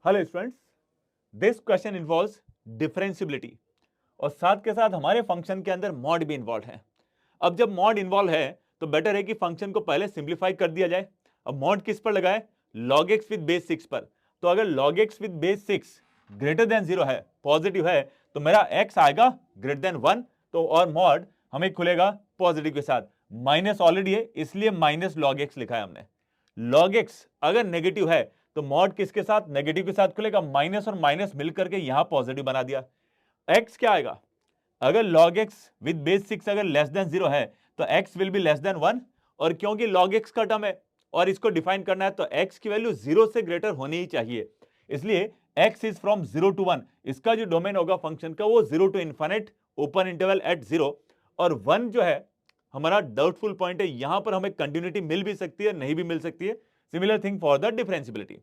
Hello students, this question involves differentiability और साथ के साथ हमारे फंक्शन के अंदर मॉड भी इन्वॉल्व है। अब जब मॉड इन्वॉल्व है तो बेटर है कि फंक्शन को पहले सिंप्लीफाई कर दिया जाए। अब मॉड किस पर लगाए? log x विद बेस 6 पर। तो अगर log x with base 6 greater than 0 है, पॉजिटिव है, तो मेरा x आएगा ग्रेटर देन 1। तो और मॉड हमें खुलेगा पॉजिटिव के साथ। माइनस ऑलरेडी है इसलिए माइनस log x लिखा है हमने। log x अगर नेगेटिव है तो मॉड किसके साथ? नेगेटिव के साथ खुलेगा। माइनस और माइनस मिलकर के यहां पॉजिटिव बना दिया। x क्या आएगा? अगर log x विद बेस 6 अगर लेस देन 0 है तो x will be less than 1। और क्योंकि log x का टर्म है और इसको डिफाइन करना है तो x की वैल्यू 0 से ग्रेटर होनी ही चाहिए। इसलिए x इज फ्रॉम 0 टू 1। इसका जो डोमेन होगा फंक्शन का वो 0 to infinite open interval at 0। और 1 जो है हमारा डाउटफुल पॉइंट है, यहां पर हमें कंटिन्यूटी मिल भी सकती है, नहीं भी मिल सकती है। Similar thing for the differentiability.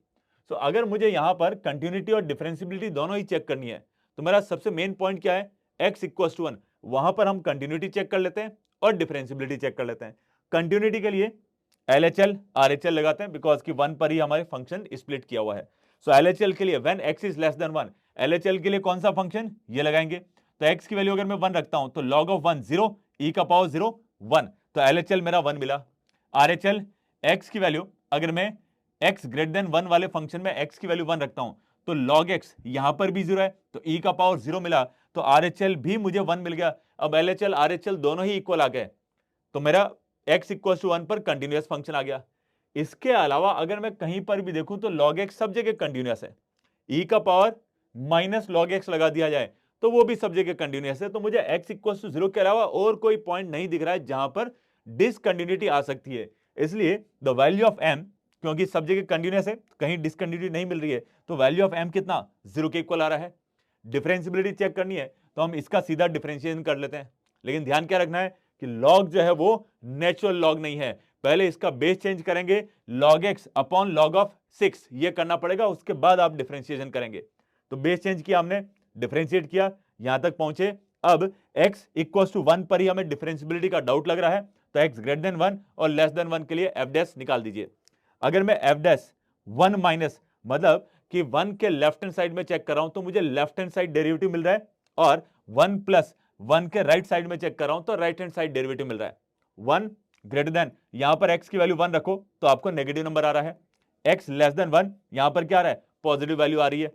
So अगर मुझे यहां पर कंटिन्यूटी और डिफरेंशियबिलिटी दोनों ही चेक करनी है तो मेरा सबसे मेन पॉइंट क्या है? x equals to 1। वहां पर हम कंटिन्यूटी चेक कर लेते हैं और डिफरेंशियबिलिटी चेक कर लेते हैं। कंटिन्यूटी के लिए LHL RHL लगाते हैं बिकॉज कि 1 पर ही हमारे फंक्शन स्प्लिट किया हुआ है। सो LHL के लिए when x is less than 1, LHL के लिए कौन सा फंक्शन ये लगाएंगे? तो x की वैल्यू अगर मैं 1 रखता हूं तो log ऑफ 1 0, e का पावर 0 1, तो LHL मेरा 1 मिला। RHL x की वैल्यू अगर मैं x ग्रेटर देन 1 वाले फंक्शन में x की वैल्यू 1 रखता हूं तो log x यहां पर भी 0 है तो e का पावर 0 मिला, तो RHL भी मुझे 1 मिल गया। अब LHL RHL दोनों ही इक्वल आ गए तो मेरा x इक्वल टू 1 पर कंटिन्यूअस फंक्शन आ गया। इसके अलावा अगर मैं कहीं पर भी देखूं तो log x सब जगह कंटिन्यूअस है। e का पावर माइनस log x लगा दिया जाए तो वो भी सब जगह कंटिन्यूअस है। तो मुझे x इक्वल टू 0 के अलावा और कोई पॉइंट नहीं दिख रहा है जहां पर डिसकंटिन्यूटी आ सकती है। इसलिए द वैल्यू ऑफ m, क्योंकि सब जगह कंटिन्यूअस है कहीं डिसकंटिन्यूटी नहीं मिल रही है, तो वैल्यू ऑफ m कितना? 0 के इक्वल आ रहा है। डिफरेंशियबिलिटी चेक करनी है तो हम इसका सीधा डिफरेंशिएशन कर लेते हैं। लेकिन ध्यान क्या रखना है कि log जो है वो नेचुरल log नहीं है। पहले इसका बेस चेंज करेंगे, log x upon log of 6 ये करना पड़ेगा, उसके बाद आप डिफरेंशिएशन करेंगे। तो बेस चेंज किया हमने, डिफरेंशिएट किया, यहां तक पहुंचे। अब x इक्वल टू 1 पर ही हमें डिफरेंशियबिलिटी का डाउट लग रहा है तो x ग्रेटर देन 1 और लेस देन 1 के लिए f डैश निकाल दीजिए। अगर मैं f डैश 1 माइनस मतलब कि 1 के लेफ्ट हैंड साइड में चेक कर रहा हूं तो मुझे लेफ्ट हैंड साइड डेरिवेटिव मिल रहा है, और 1 प्लस 1 के राइट साइड में चेक कर रहा हूं तो राइट हैंड साइड डेरिवेटिव मिल रहा है। 1 ग्रेटर देन, यहां पर x की वैल्यू 1 रखो तो आपको नेगेटिव नंबर आ रहा है। x लेस देन 1 यहां पर क्या आ रहा है? पॉजिटिव वैल्यू आ रही है।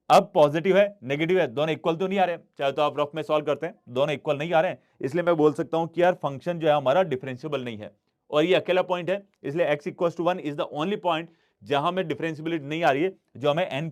अब पॉजिटिव है नेगेटिव है दोनों इक्वल तो नहीं आ रहे, चाहे तो आप रफ में सॉल्व करते हैं, दोनों इक्वल नहीं आ रहे हैं, इसलिए मैं बोल सकता हूं कि यार फंक्शन जो है हमारा डिफरेंशिएबल नहीं है। और ये अकेला पॉइंट है, इसलिए x equal to 1 is the only point जहां में डिफरेंशियबिलिटी नहीं आ रही है, जो हमें n की